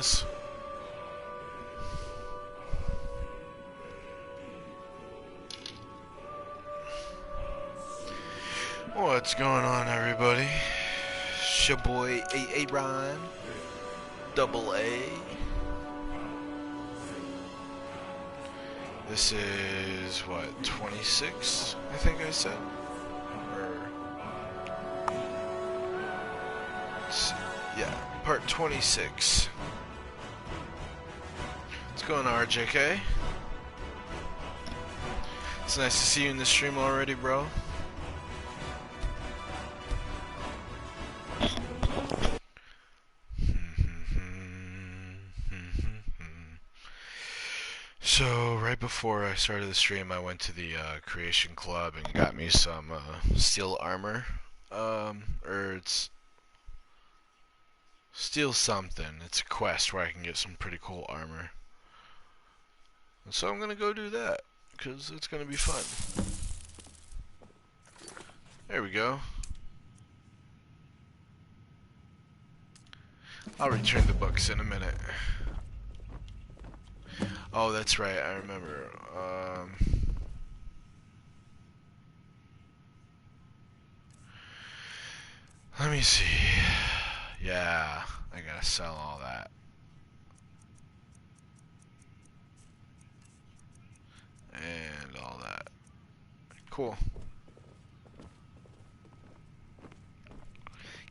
this. What's going on, everybody? It's your boy Aaron, double A. This is what, 26? I think I said. Yeah, part 26. What's going on, RJK? It's nice to see you in the stream already, bro. So, right before I started the stream, I went to the Creation Club and got me some steel armor. Or it's steel something. It's a quest where I can get some pretty cool armor. And so I'm gonna go do that, because it's gonna be fun. There we go. I'll return the books in a minute. Oh, that's right, I remember. Let me see. Yeah, I gotta sell all that. And all that. Cool.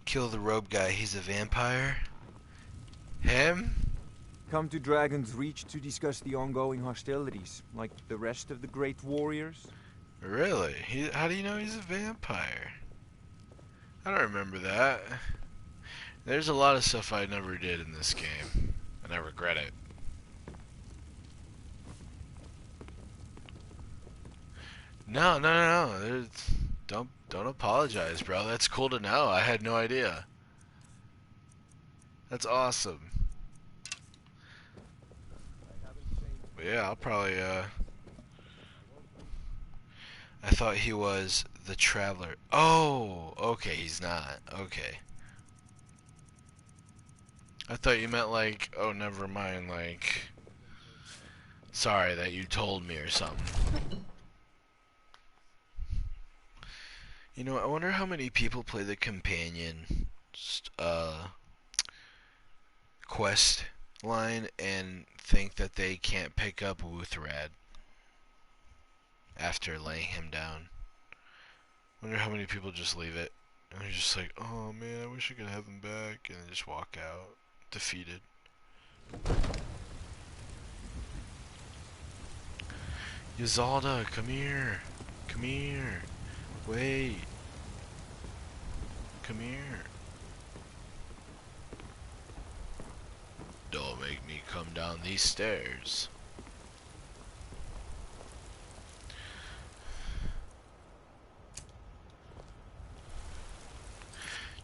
Kill the robe guy, he's a vampire? Him? Come to Dragon's Reach to discuss the ongoing hostilities, like the rest of the great warriors? Really? How do you know he's a vampire? I don't remember that. There's a lot of stuff I never did in this game, and I regret it. No. Don't apologize, bro. That's cool to know. I had no idea. That's awesome. But yeah, I'll probably, I thought he was the Traveler. Oh, okay, he's not. Okay. I thought you meant like, oh, never mind, like, sorry that you told me or something. You know, I wonder how many people play the companion quest line and think that they can't pick up Wuthrad after laying him down. Wonder how many people just leave it and they're just like, oh man, I wish I could have him back, and they just walk out defeated. Yzalda, come here. Come here. Wait. Come here. Don't make me come down these stairs.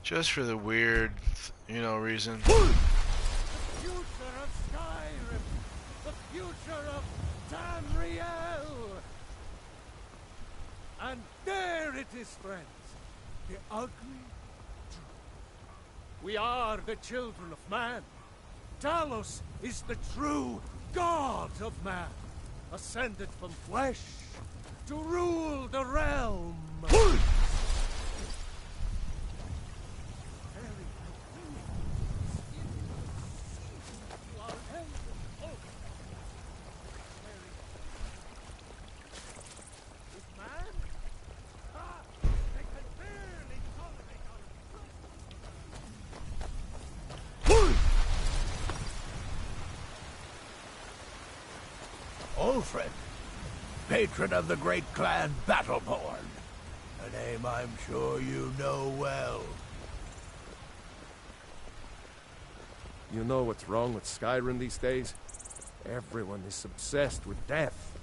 Just for the weird, reason. The future of Skyrim! The future of Tamriel! And there it is, friends. The ugly truth. We are the children of man. Talos is the true god of man, ascended from flesh to rule the realm. Ulfred, patron of the great clan Battleborn, a name I'm sure you know well. You know what's wrong with Skyrim these days? Everyone is obsessed with death.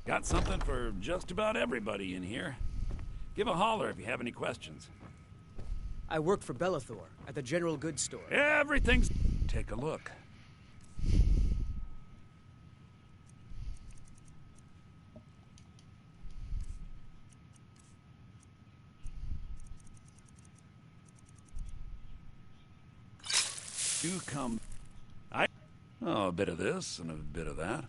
Got something for just about everybody in here. Give a holler if you have any questions. I work for Bellathor at the General Goods Store. Everything's... Take a look. do come... Oh, a bit of this and a bit of that.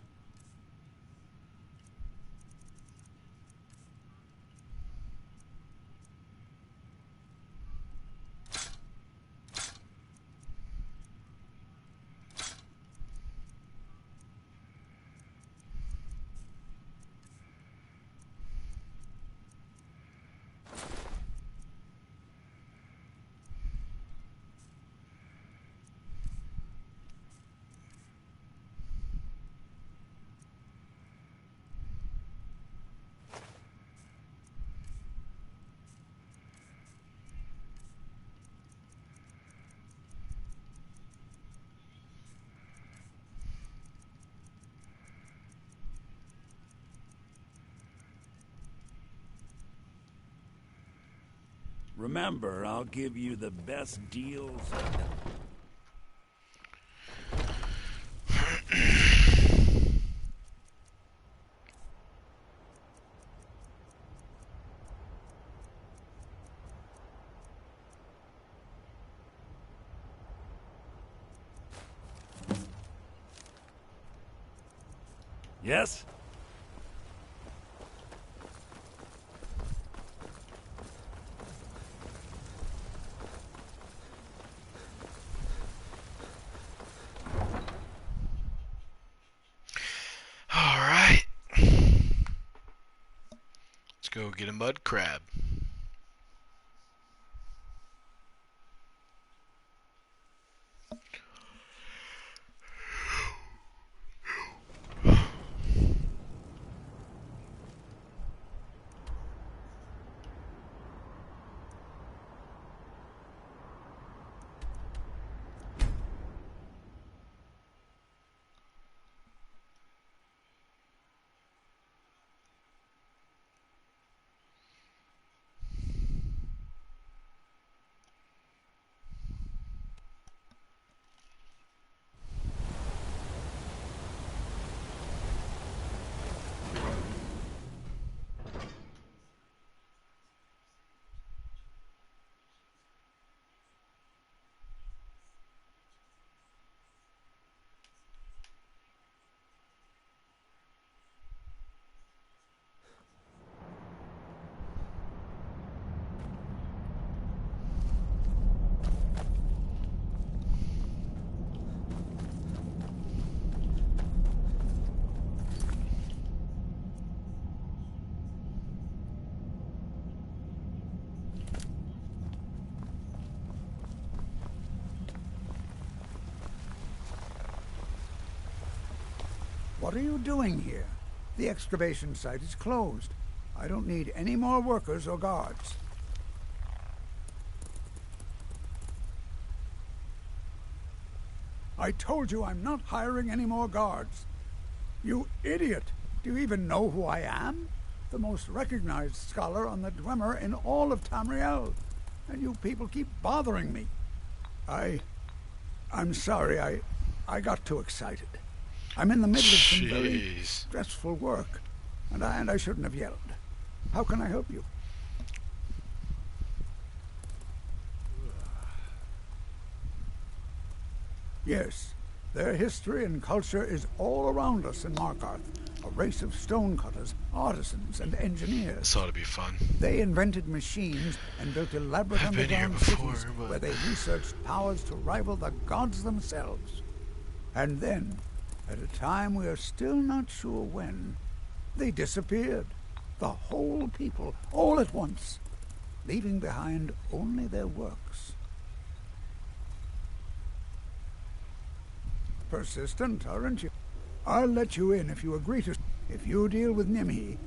Remember, I'll give you the best deals. Yes? Alright. Let's go get a mud crab. What are you doing here? The excavation site is closed. I don't need any more workers or guards. I told you I'm not hiring any more guards. You idiot! Do you even know who I am? The most recognized scholar on the Dwemer in all of Tamriel. And you people keep bothering me. I'm sorry, I got too excited. I'm in the middle of some very stressful work, and I shouldn't have yelled. How can I help you? Yes, their history and culture is all around us in Markarth. A race of stonecutters, artisans, and engineers. This ought to be fun. They invented machines and built elaborate underground cities where they researched powers to rival the gods themselves. And then, at a time we are still not sure when, they disappeared. The whole people, all at once, leaving behind only their works. Persistent, aren't you? I'll let you in if you agree to... If you deal with Nimhi,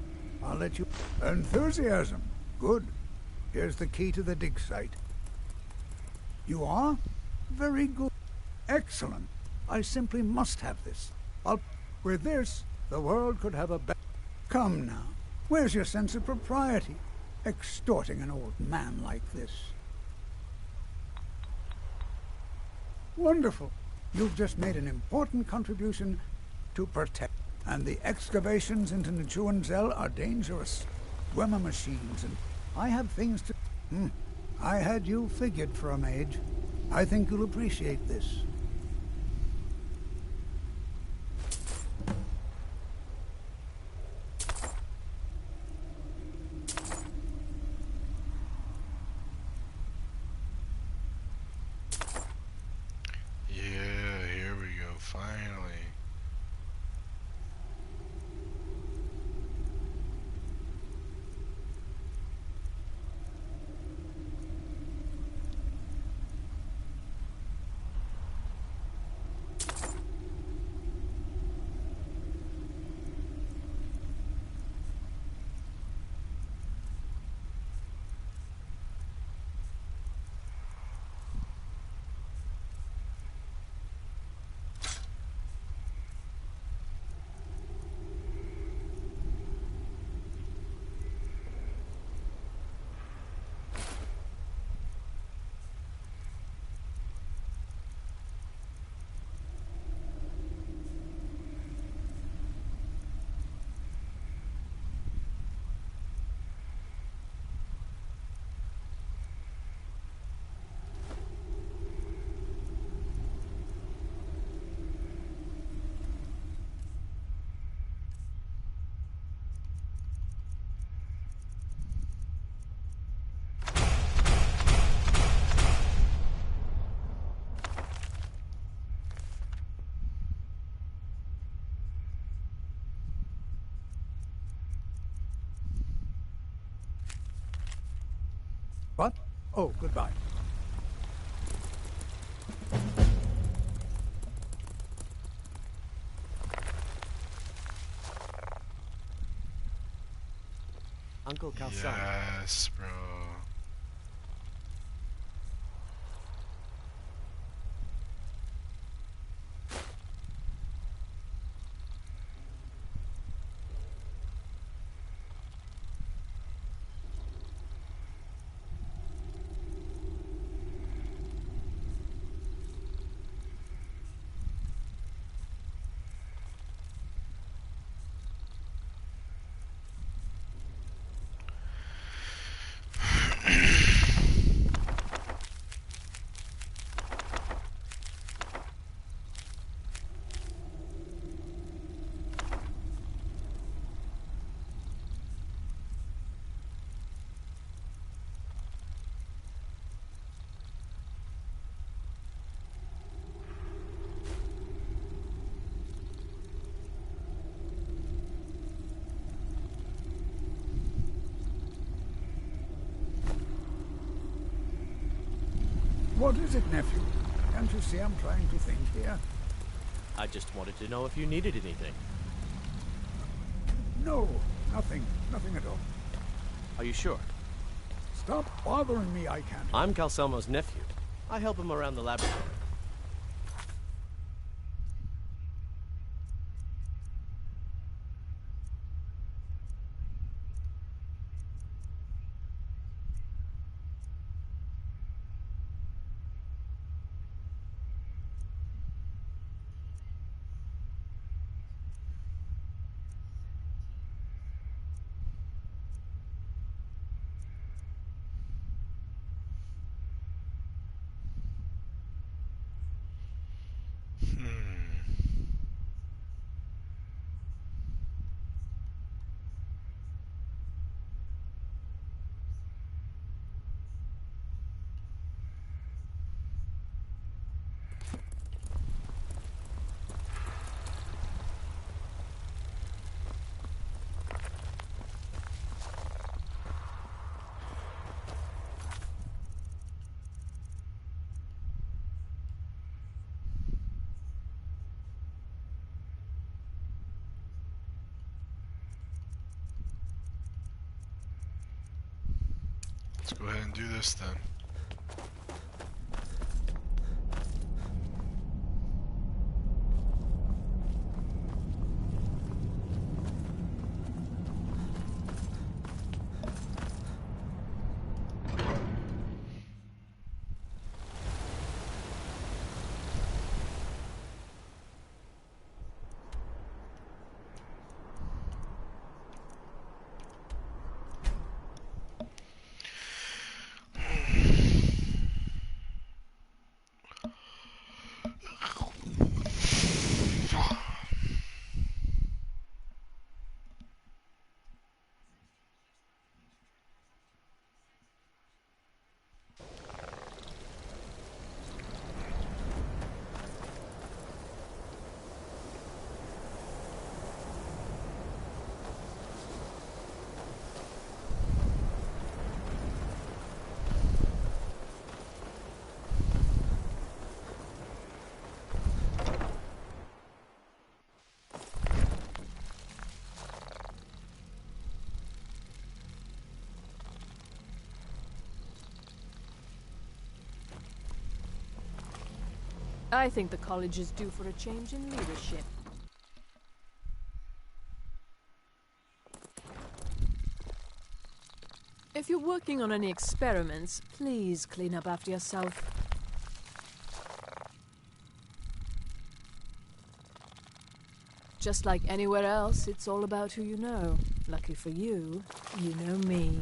I'll let you... Enthusiasm. Good. Here's the key to the dig site. You are? Very good. Excellent. I simply must have this. With this, the world could have a better... Come now. Where's your sense of propriety? Extorting an old man like this. Wonderful. You've just made an important contribution to protect. And the excavations into Nichuanzel are dangerous. Dwemer machines, and I have things to... I had you figured for a mage. I think you'll appreciate this. Oh, goodbye. Uncle Calzone. Yes, bro. What is it, nephew? Can't you see I'm trying to think here? I just wanted to know if you needed anything. No, nothing. Nothing at all. Are you sure? Stop bothering me, I can't. I'm Calcelmo's nephew. I help him around the laboratory. Let's go ahead and do this then. I think the college is due for a change in leadership. If you're working on any experiments, please clean up after yourself. Just like anywhere else, it's all about who you know. Lucky for you, you know me.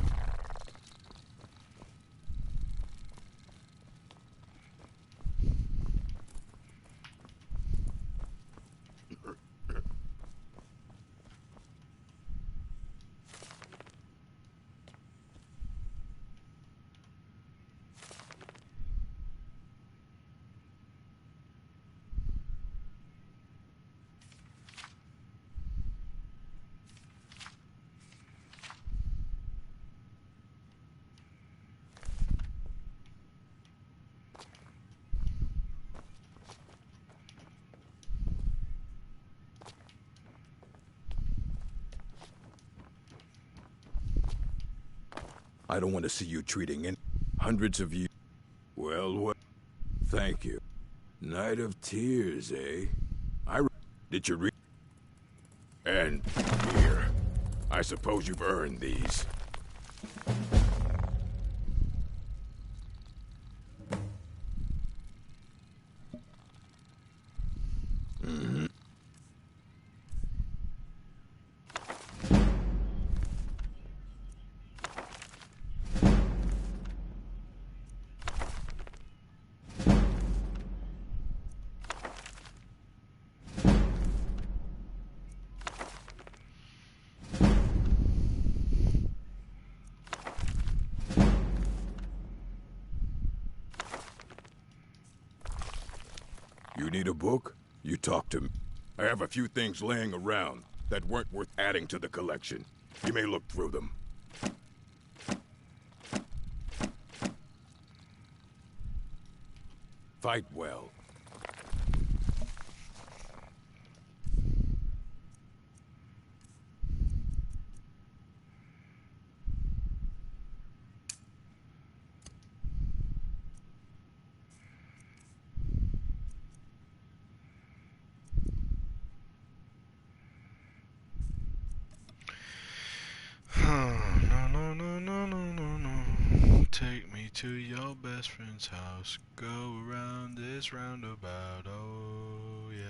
I don't want to see you treating in hundreds of you. Well, thank you. Night of Tears, eh? Did you read? And here. I suppose you've earned these. You need a book? You talk to me. I have a few things laying around that weren't worth adding to the collection. You may look through them. Fight well. No, no, no, no, no, no, no. Take me to your best friend's house. Go around this roundabout. Oh, yeah.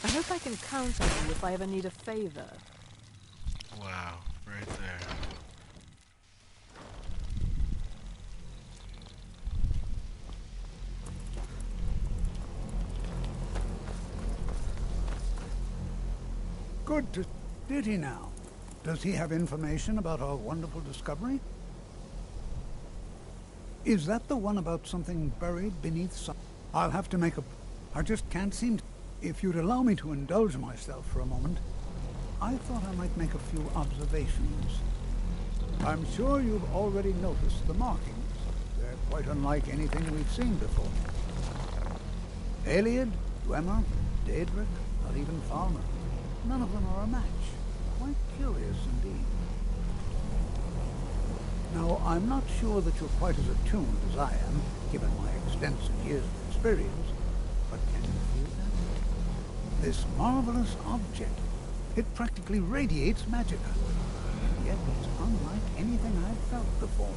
I hope I can count on you if I ever need a favor. Wow, right there. Good to... Did he now? Does he have information about our wonderful discovery? Is that the one about something buried beneath some... I'll have to make a... I just can't seem to... If you'd allow me to indulge myself for a moment, I thought I might make a few observations. I'm sure you've already noticed the markings. They're quite unlike anything we've seen before. Aliad, Dwemer, Daedric, not even Falmer. None of them are a match. Quite curious indeed. Now, I'm not sure that you're quite as attuned as I am, given my extensive years of experience, but can you feel that? This marvelous object, it practically radiates magicka. Yet it's unlike anything I've felt before.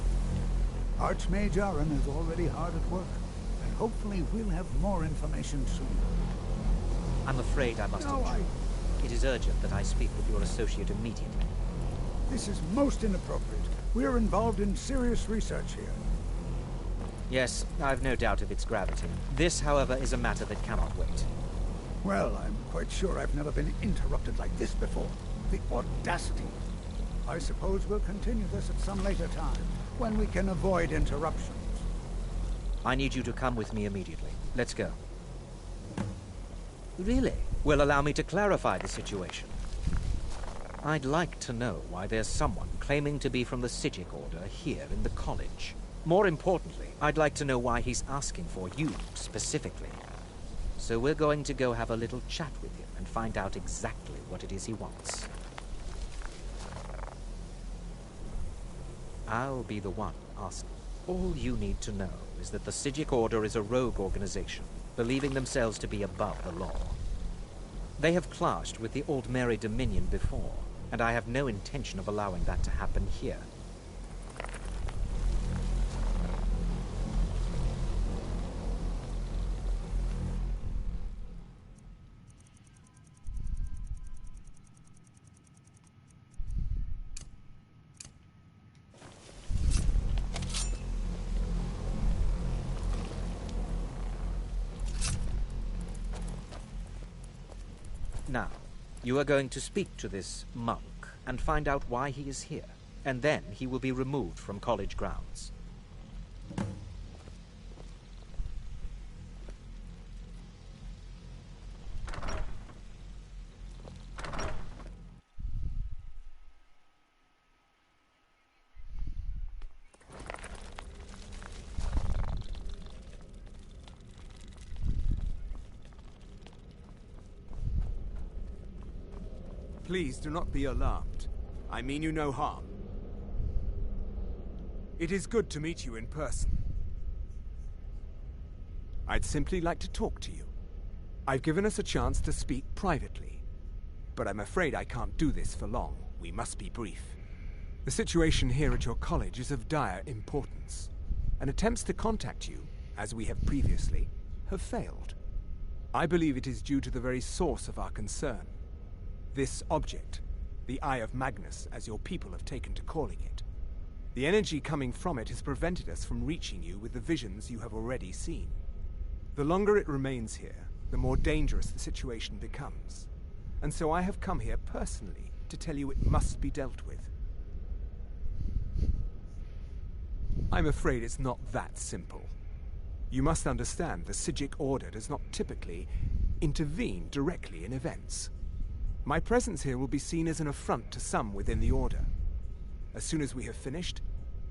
Archmage Aaron is already hard at work, and hopefully we'll have more information soon. I'm afraid I must No, intrude. It is urgent that I speak with your associate immediately. This is most inappropriate. We're involved in serious research here. Yes, I've no doubt of its gravity. This, however, is a matter that cannot wait. Well, I'm quite sure I've never been interrupted like this before. The audacity. I suppose we'll continue this at some later time, when we can avoid interruptions. I need you to come with me immediately. Let's go. Really? Will allow me to clarify the situation. I'd like to know why there's someone claiming to be from the Sijic Order here in the college. More importantly, I'd like to know why he's asking for you, specifically. So we're going to go have a little chat with him and find out exactly what it is he wants. I'll be the one asking. All you need to know is that the Sijic Order is a rogue organization, believing themselves to be above the law. They have clashed with the Aldmeri Dominion before, and I have no intention of allowing that to happen here. Now, you are going to speak to this monk and find out why he is here, and then he will be removed from college grounds. Please do not be alarmed. I mean you no harm. It is good to meet you in person. I'd simply like to talk to you. I've given us a chance to speak privately, but I'm afraid I can't do this for long. We must be brief. The situation here at your college is of dire importance, and attempts to contact you, as we have previously, have failed. I believe it is due to the very source of our concern. This object, the Eye of Magnus, as your people have taken to calling it. The energy coming from it has prevented us from reaching you with the visions you have already seen. The longer it remains here, the more dangerous the situation becomes. And so I have come here personally to tell you it must be dealt with. I'm afraid it's not that simple. You must understand the Psijic Order does not typically intervene directly in events. My presence here will be seen as an affront to some within the Order. As soon as we have finished,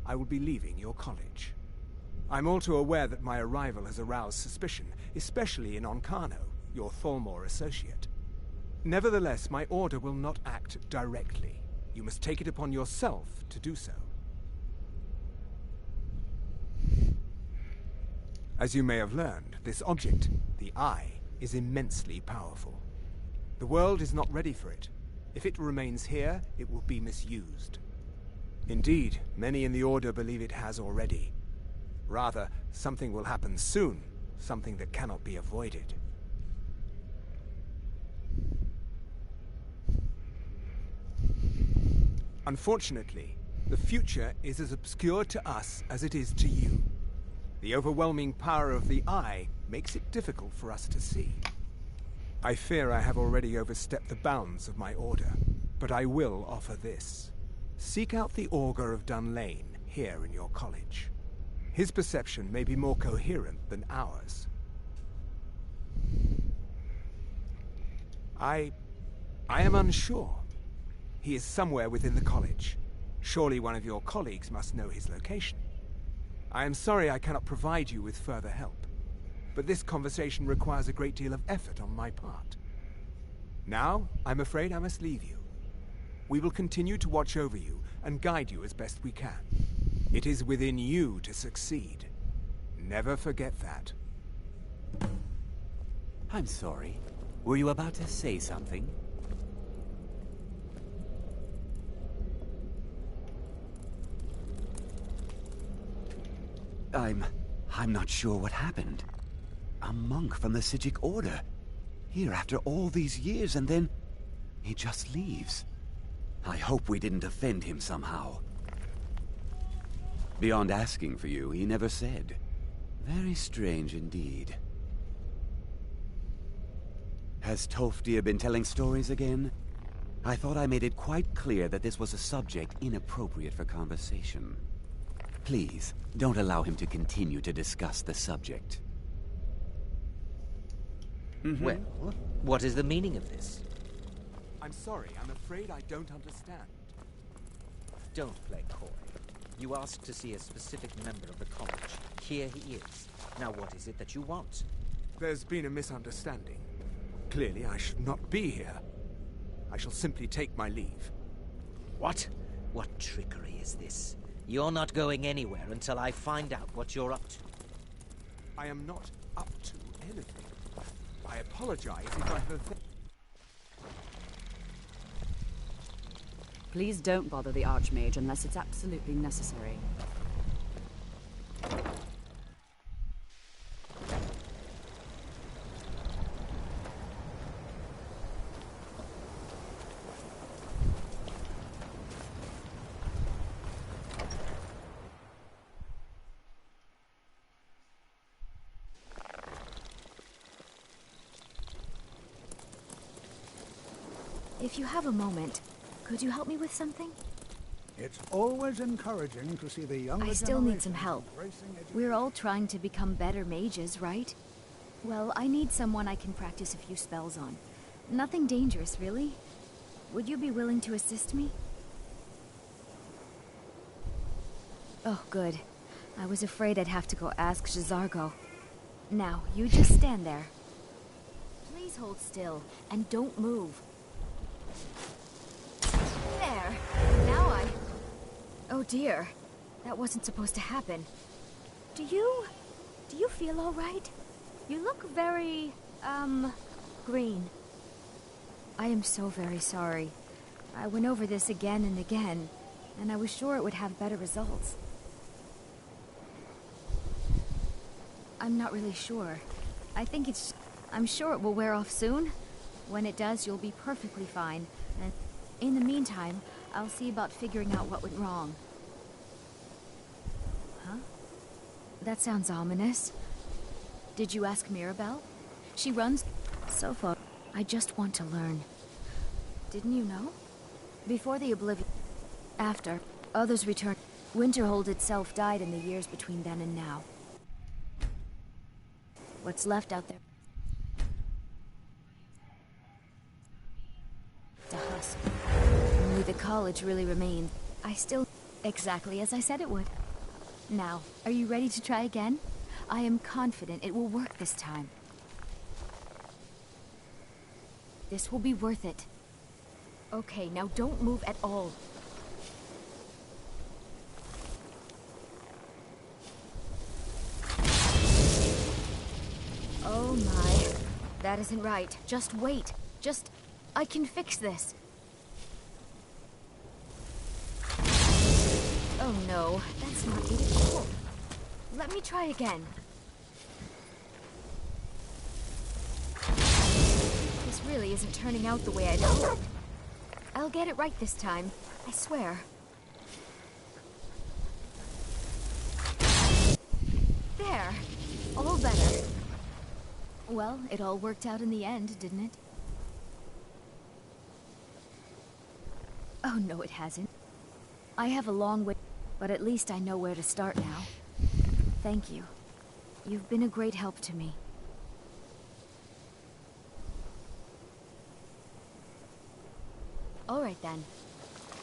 I will be leaving your college. I'm all too aware that my arrival has aroused suspicion, especially in Onkano, your Thalmor associate. Nevertheless, my Order will not act directly. You must take it upon yourself to do so. As you may have learned, this object, the Eye, is immensely powerful. The world is not ready for it. If it remains here, it will be misused. Indeed, many in the Order believe it has already. Rather, something will happen soon, something that cannot be avoided. Unfortunately, the future is as obscure to us as it is to you. The overwhelming power of the Eye makes it difficult for us to see. I fear I have already overstepped the bounds of my Order, but I will offer this. Seek out the Augur of Dunlane here in your college. His perception may be more coherent than ours. I am unsure. He is somewhere within the college. Surely one of your colleagues must know his location. I am sorry I cannot provide you with further help, but this conversation requires a great deal of effort on my part. Now, I'm afraid I must leave you. We will continue to watch over you and guide you as best we can. It is within you to succeed. Never forget that. I'm sorry. Were you about to say something? I'm not sure what happened. A monk from the Psijic Order. Here after all these years, and then he just leaves. I hope we didn't offend him somehow. Beyond asking for you, he never said. Very strange indeed. Has Tolfdir been telling stories again? I thought I made it quite clear that this was a subject inappropriate for conversation. Please, don't allow him to continue to discuss the subject. Well, what is the meaning of this? I'm sorry, I'm afraid I don't understand. Don't play coy. You asked to see a specific member of the college. Here he is. Now what is it that you want? There's been a misunderstanding. Clearly I should not be here. I shall simply take my leave. What? What trickery is this? You're not going anywhere until I find out what you're up to. I am not up to anything. I apologize if I have offended. Please don't bother the Archmage unless it's absolutely necessary. If you have a moment, could you help me with something? It's always encouraging to see the younger I still need some generation help. embracing education. We're all trying to become better mages, right? Well, I need someone I can practice a few spells on. Nothing dangerous, really. Would you be willing to assist me? Oh, good. I was afraid I'd have to go ask J'zargo. Now, you just stand there. Please hold still, and don't move. There! Now Oh dear. That wasn't supposed to happen. Do you feel all right? You look very, green. I am so very sorry. I went over this again and again, and I was sure it would have better results. I'm not really sure. I'm sure it will wear off soon. When it does, you'll be perfectly fine. And in the meantime, I'll see about figuring out what went wrong. Huh? That sounds ominous. Did you ask Mirabelle? She runs so far. I just want to learn. Didn't you know? Before the Oblivion... After, others returned. Winterhold itself died in the years between then and now. What's left out there? The husk. Only the college really remained. I still... Exactly as I said it would. Now, are you ready to try again? I am confident it will work this time. This will be worth it. Okay, now don't move at all. Oh my. That isn't right. Just wait. I can fix this. Oh no, that's not it at all. Let me try again. This really isn't turning out the way I'd hoped. I'll get it right this time. I swear. There. All better. Well, it all worked out in the end, didn't it? Oh, no, it hasn't. I have a long way, but at least I know where to start now. Thank you. You've been a great help to me. All right, then.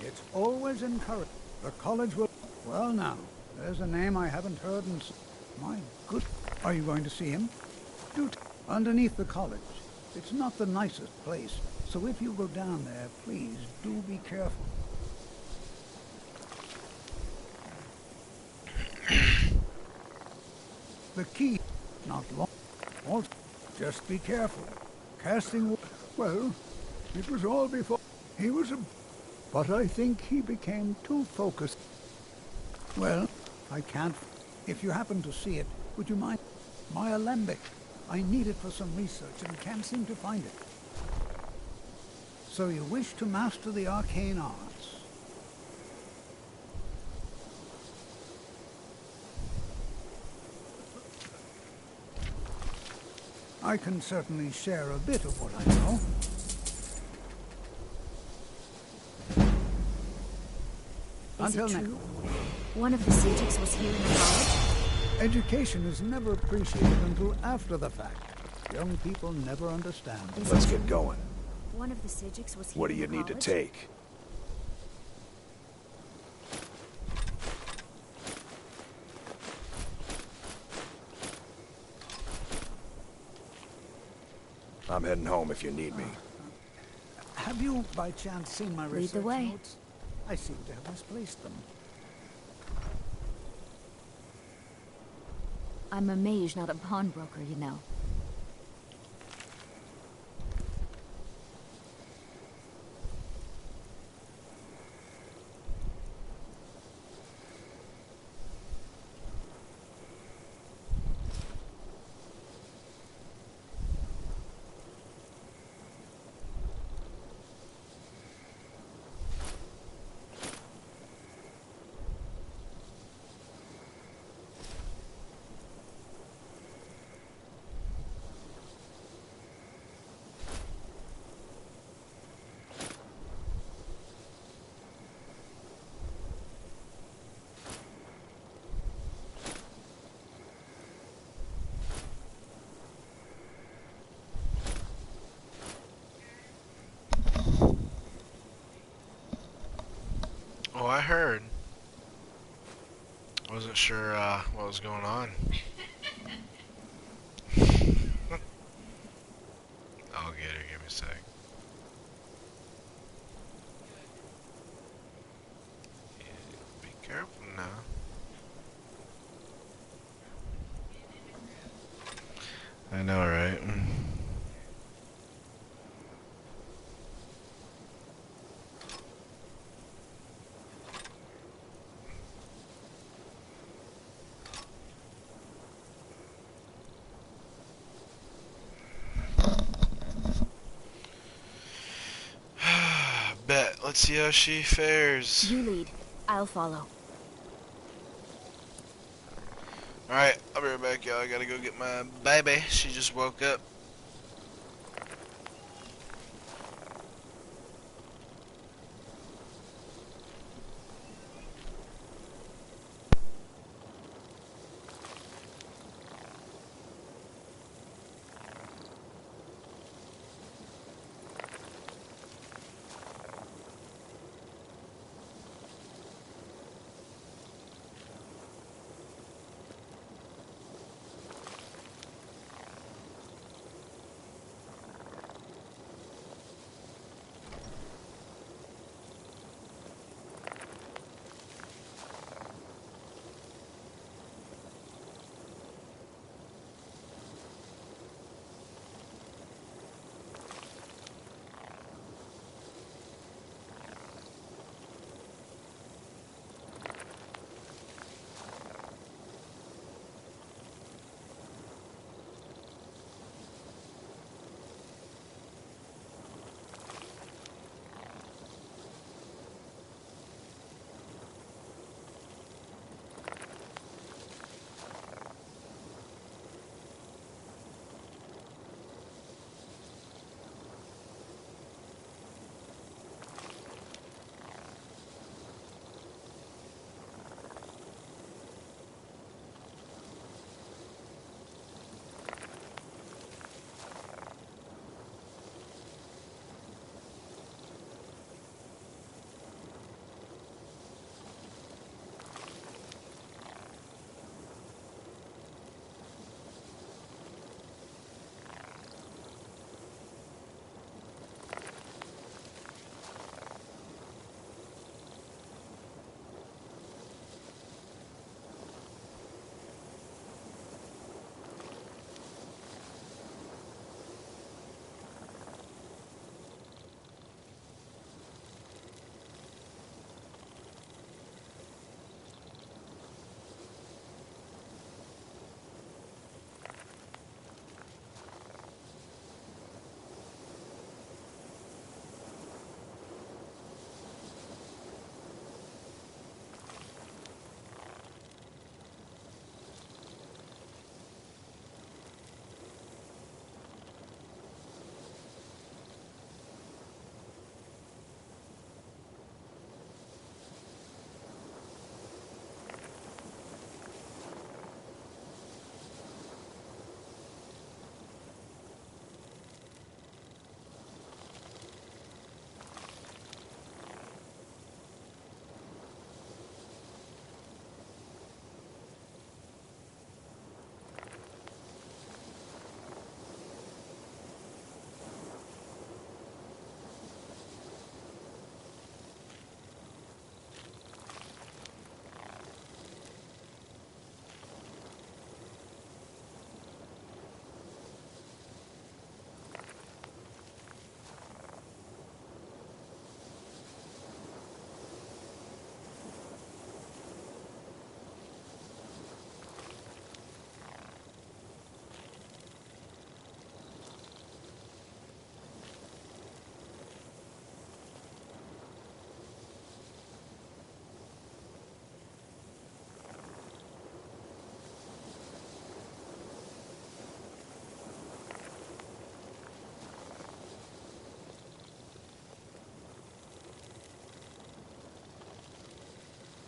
It's always encouraging. The college will... Well, now, there's a name I haven't heard in... My good... Are you going to see him? Underneath the college. It's not the nicest place, so if you go down there, please do be careful. The key, not long. Also, just be careful. Casting... Well, it was all before... He was a... But I think he became too focused. Well, I can't... If you happen to see it, would you mind? My alembic. I need it for some research and can't seem to find it. So you wish to master the arcane arts? I can certainly share a bit of what I know. Is it true? One of the Sajiks was here in the college? Education is never appreciated until after the fact. Young people never understand. Let's get going. One of the Sajiks was here What do in you the need to college? take? I'm heading home if you need me. Have you, by chance, seen my Lead the research way. notes? I seem to have misplaced them. I'm a mage, not a pawnbroker, you know. heard. Wasn't sure what was going on. I'll get her. Give me a sec. Yeah, be careful now. I know, right? Bet. Let's see how she fares. You lead. I'll follow. Alright, I'll be right back, y'all. I gotta go get my baby. She just woke up.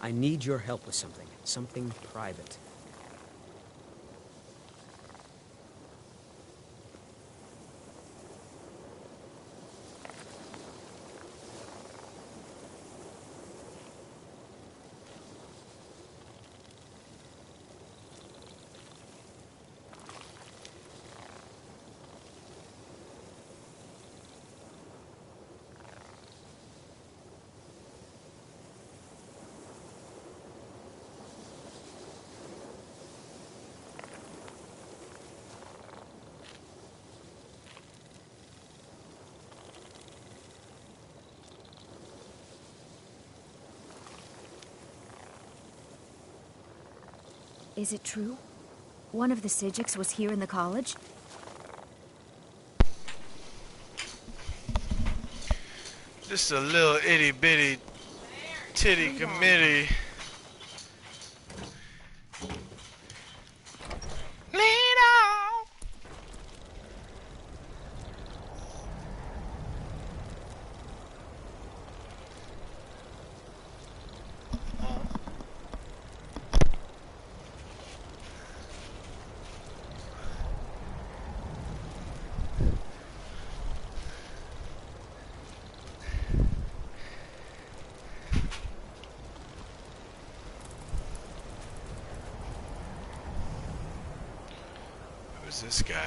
I need your help with something. Something private. Is it true? One of the Sijiks was here in the college? Just a little itty bitty titty committee. Lead on. Who's this guy?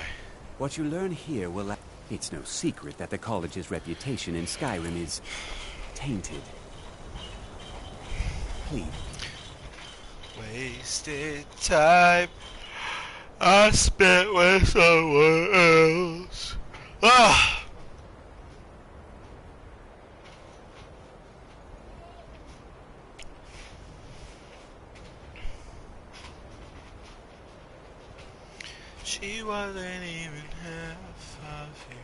What you learn here will... It's no secret that the college's reputation in Skyrim is... tainted. Please. Wasted time I spent with someone else. Ah! She wasn't even half of you.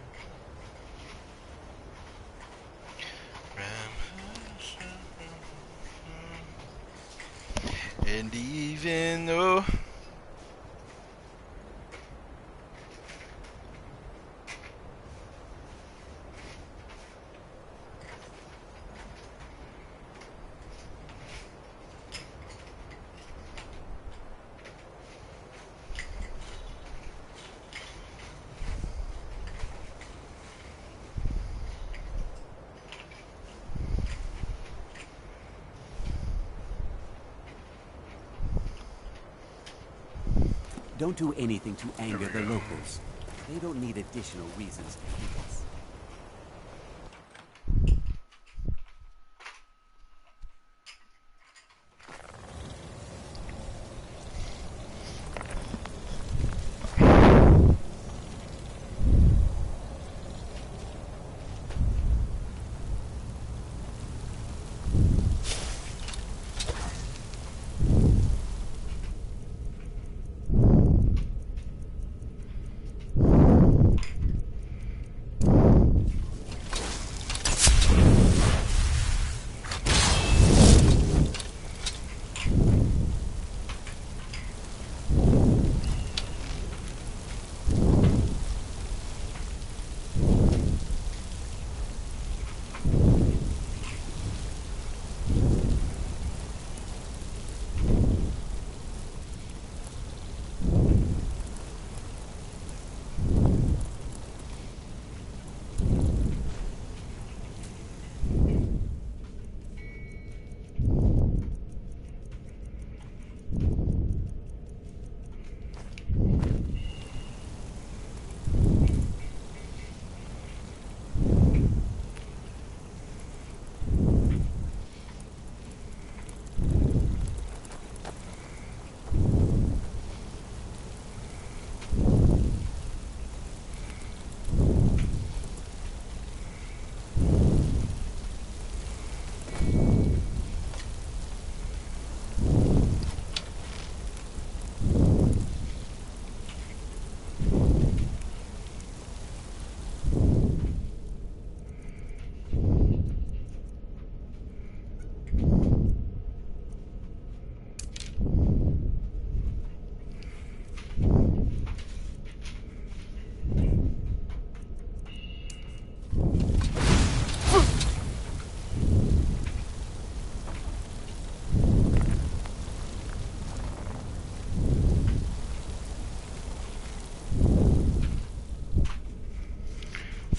And even though Don't do anything to anger the locals. They don't need additional reasons to hate us.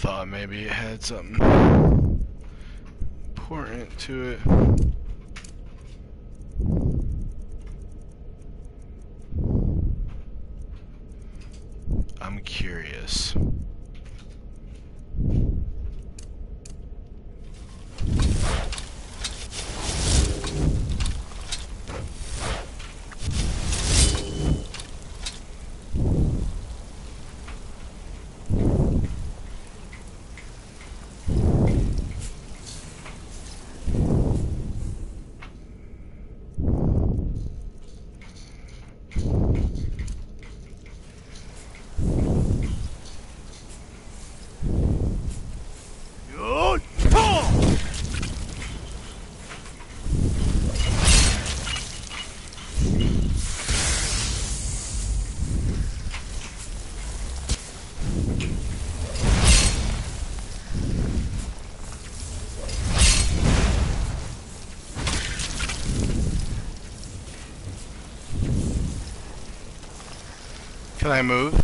thought maybe it had something important to it. I'm curious. Can I move?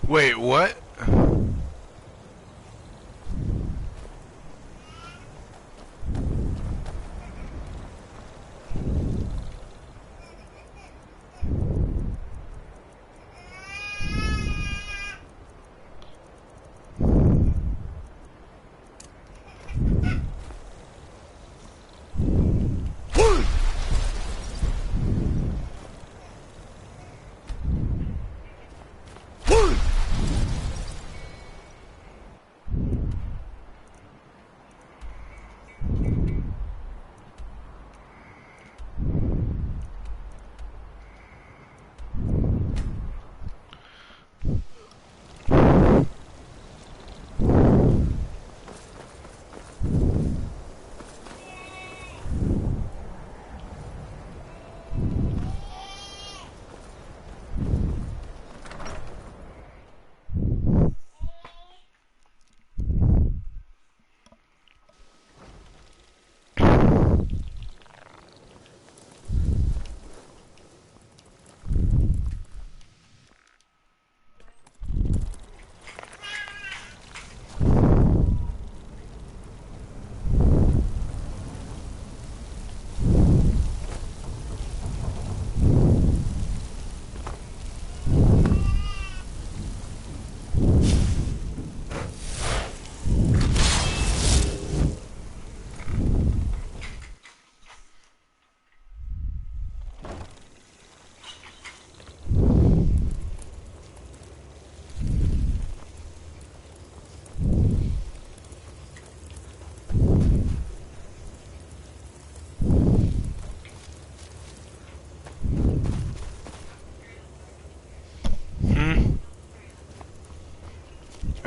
Wait, what?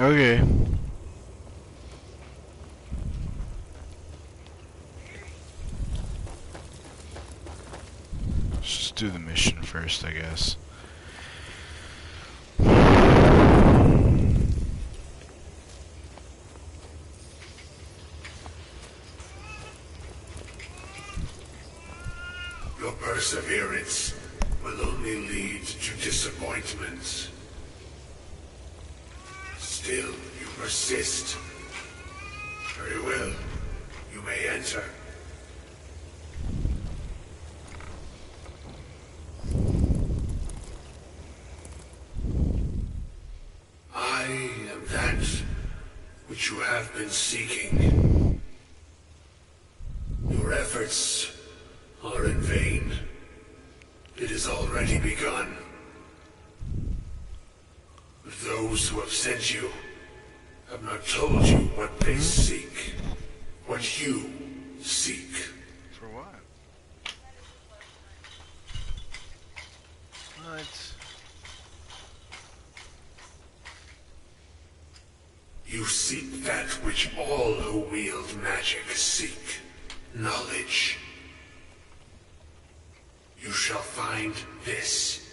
Okay. Let's just do the mission first, I guess. Your perseverance will only lead to disappointment. Still, you persist. Very well. You may enter. I am that which you have been seeking. Your efforts are in vain. It has already begun. But those who have sent you have not told you what they seek. What you seek. For what? What? You seek that which all who wield magic seek. Knowledge. You shall find this.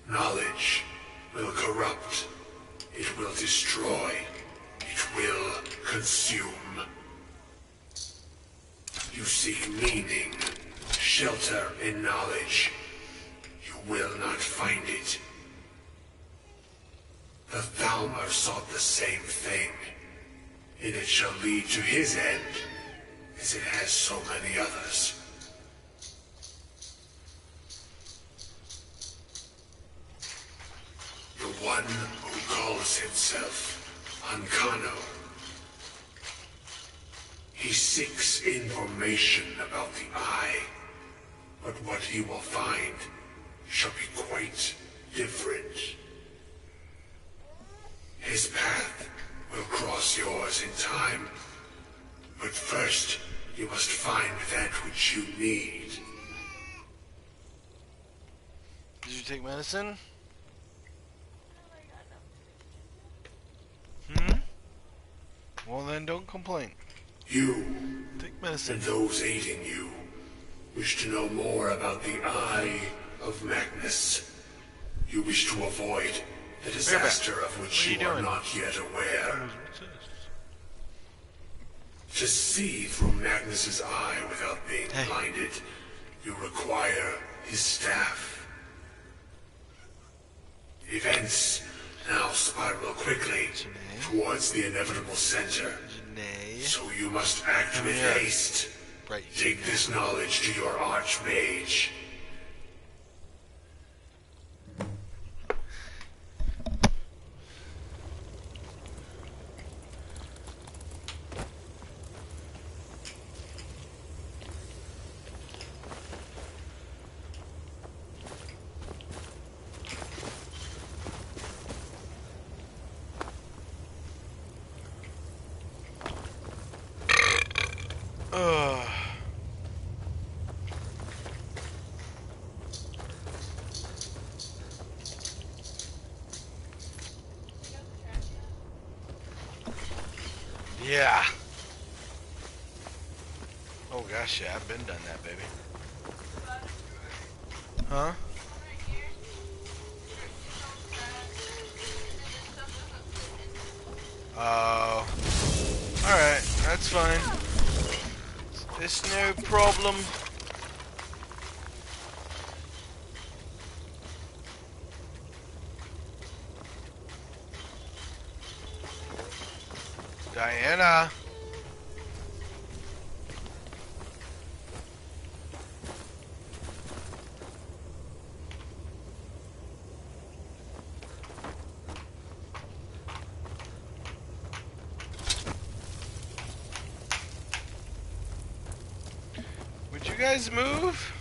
Knowledge will corrupt. It will destroy. It will consume. You seek meaning, shelter in knowledge. You will not find it. The Thalmor sought the same thing, and it shall lead to his end, as it has so many others. The one who calls himself Ancano. He seeks information about the Eye, but what he will find shall be quite different. His path will cross yours in time, but first you must find that which you need. Did you take medicine? Well then, don't complain. You Take medicine. and those aiding you wish to know more about the Eye of Magnus. You wish to avoid the disaster of which you are not yet aware. To see through Magnus's eye without being blinded, you require his staff. Events Now spiral quickly towards the inevitable center. So you must act with haste. Take this knowledge to your archmage. Yeah. Oh gosh, yeah, I've been done that, baby. Huh? Oh. Alright, that's fine. It's no problem. Diana. Would you guys move?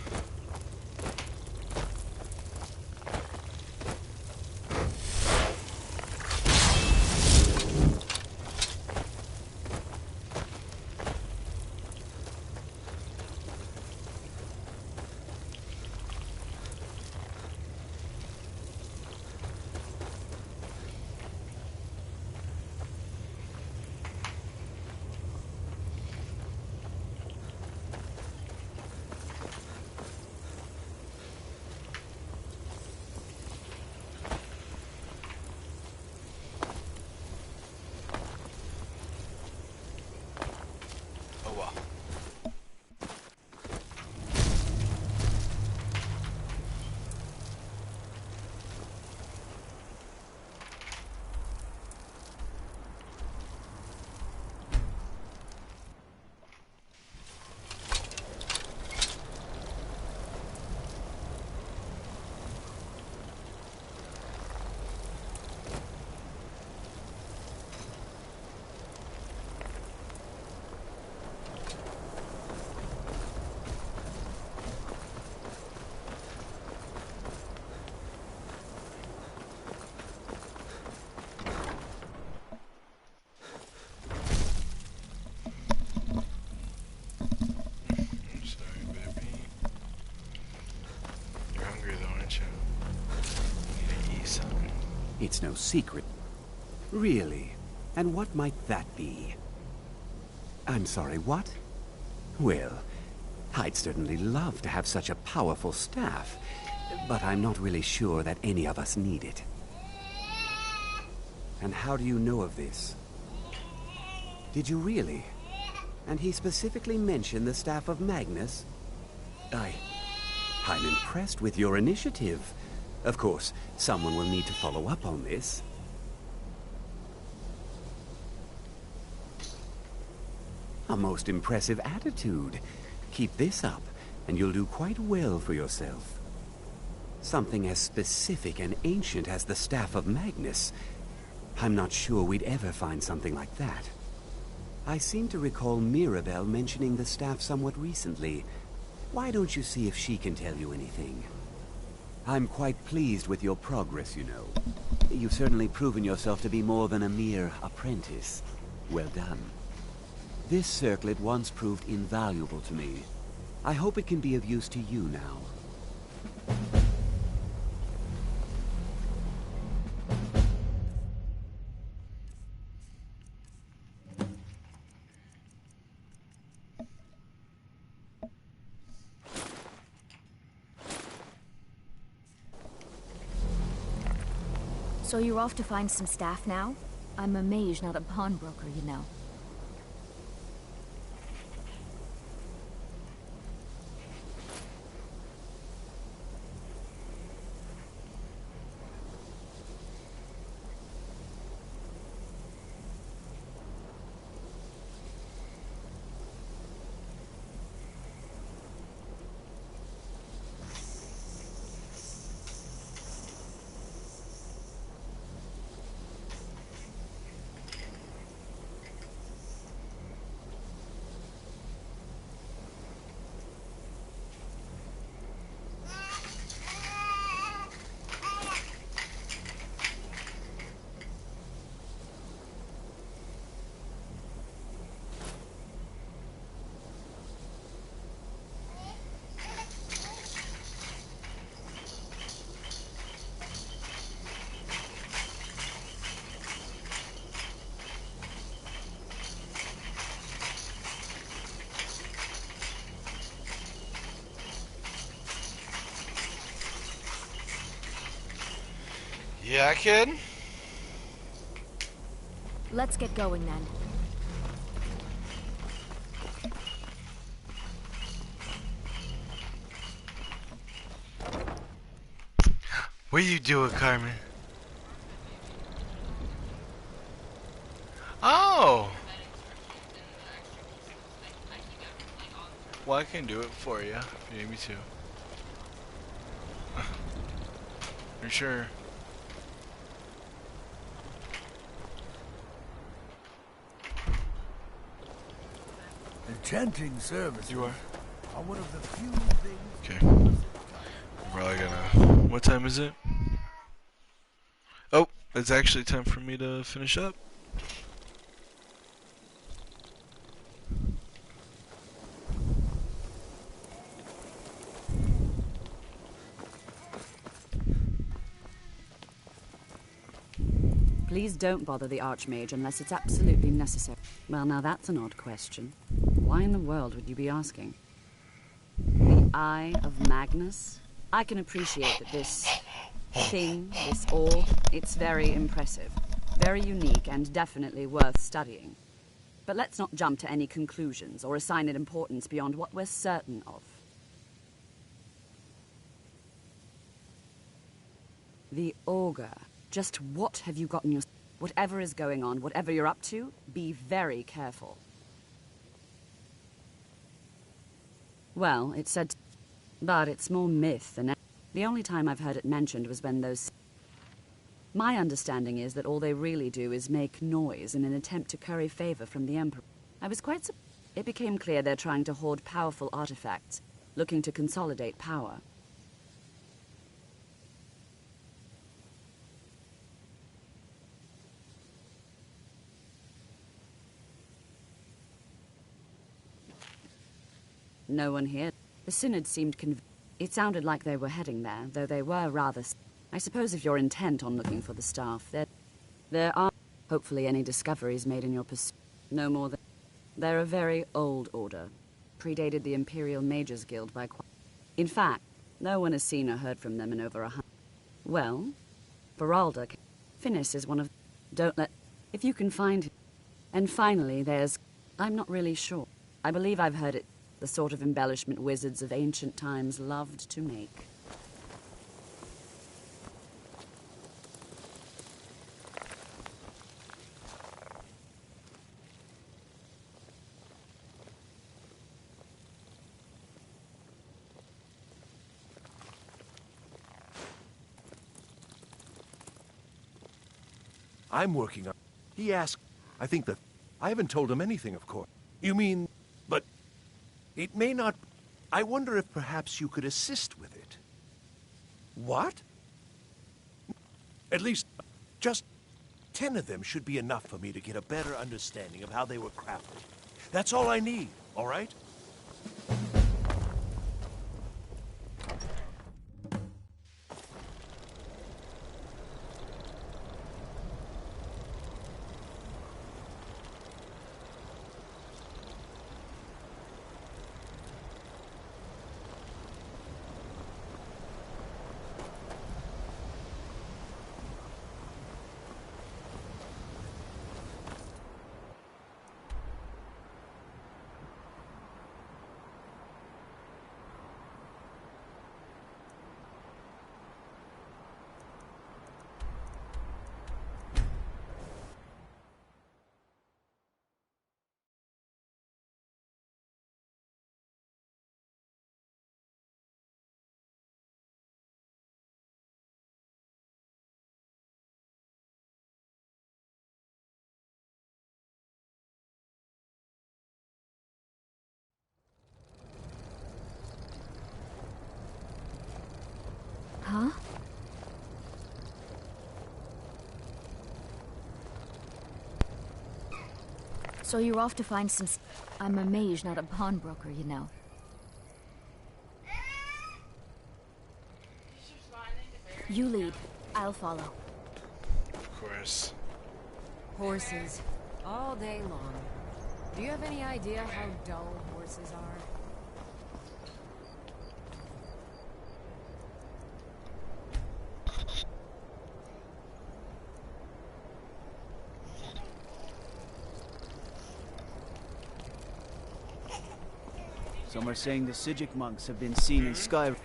It's no secret. Really? And what might that be? I'm sorry, what? Well, I'd certainly love to have such a powerful staff, but I'm not really sure that any of us need it. And how do you know of this? Did you really? And he specifically mentioned the staff of Magnus? I'm impressed with your initiative. Of course, someone will need to follow up on this. A most impressive attitude. Keep this up, and you'll do quite well for yourself. Something as specific and ancient as the Staff of Magnus. I'm not sure we'd ever find something like that. I seem to recall Mirabelle mentioning the staff somewhat recently. Why don't you see if she can tell you anything? I'm quite pleased with your progress, you know. You've certainly proven yourself to be more than a mere apprentice. Well done. This circlet once proved invaluable to me. I hope it can be of use to you now. So you're off to find some staff now? I'm a mage, not a pawnbroker, you know. Yeah, kid? Let's get going then. What are you doing, Carmen? Oh! Well, I can do it for you if you need me to. For sure. Enchanting services You are? one of the few things... Okay. I'm probably gonna... What time is it? Oh, it's actually time for me to finish up. Please don't bother the Archmage unless it's absolutely necessary. Well, now that's an odd question. Why in the world would you be asking? The Eye of Magnus? I can appreciate that this thing, this orb, it's very impressive. Very unique and definitely worth studying. But let's not jump to any conclusions or assign it importance beyond what we're certain of. The Augur. Just what have you gotten your... Whatever is going on, whatever you're up to, be very careful. Well, it said... But it's more myth than... The only time I've heard it mentioned was when those... My understanding is that all they really do is make noise in an attempt to curry favor from the Emperor. I was quite surprised. It became clear they're trying to hoard powerful artifacts, looking to consolidate power. No one here. The Synod seemed It sounded like they were heading there, though they were rather... I suppose if you're intent on looking for the staff, there are hopefully any discoveries made in your pursuit. No more than... They're a very old order. Predated the Imperial Mages Guild by quite... In fact, no one has seen or heard from them in over 100... Well, Beralda... Finis is one of... Don't let... If you can find him... And finally, there's... I'm not really sure. I believe I've heard it... The sort of embellishment wizards of ancient times loved to make. I'm working on... He asked... I think that... I haven't told him anything, of course. You mean... But... It may not... I wonder if perhaps you could assist with it. What? At least, just 10 of them should be enough for me to get a better understanding of how they were crafted. That's all I need, all right? Huh? So you're off to find some... I'm a mage, not a pawnbroker, you know. You lead. I'll follow. Of course. Horses. All day long. Do you have any idea how dull horses are? Some are saying the Sijic monks have been seen in Skyrim.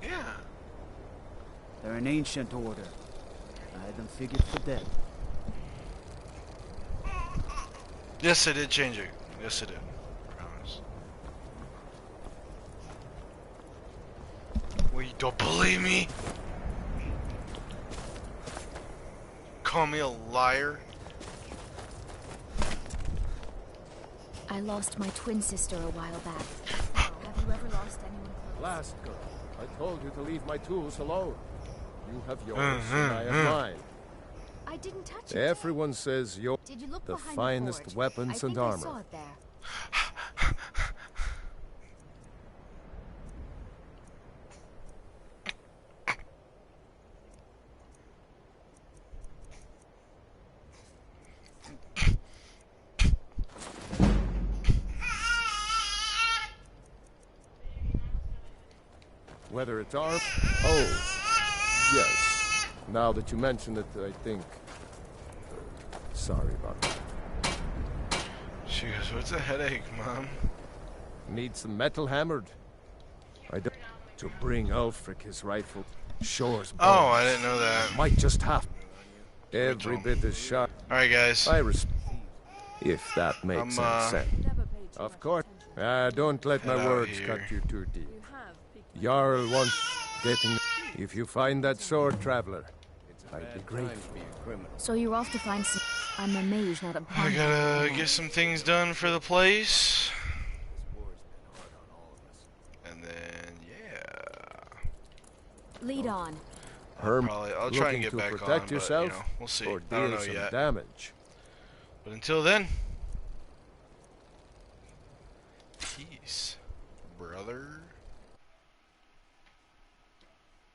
Yeah. They're an ancient order. I had them figured for dead. Yes, I did change it. Yes, I did. Promise. Well, you don't believe me? Call me a liar? I lost my twin sister a while back. Have you ever lost anyone close? Last girl, I told you to leave my tools alone. You have yours, and I have mine. I didn't touch it. Everyone says you're Did you look the behind finest the forge? weapons and I armor. saw it there. Whether it's arm... Oh, yes. Now that you mention it, I think... sorry about that. She goes, what's a headache, Mom? Need some metal hammered. I don't... To bring Ulfric his rightful shores. Oh, I didn't know that. Might just have... Every bit as sharp. Alright, guys. If that makes any sense. Of course. Don't let my words cut you too deep. Jarl wants getting... If you find that sword, traveler, I'd be grateful. So you're off to find some... I'm a mage, not a I gotta get some things done for the place. And then, yeah. Lead on. I'll try and get back on, but, yourself, you know, we'll see. or I don't deal know some yet. damage. But until then, peace, brother.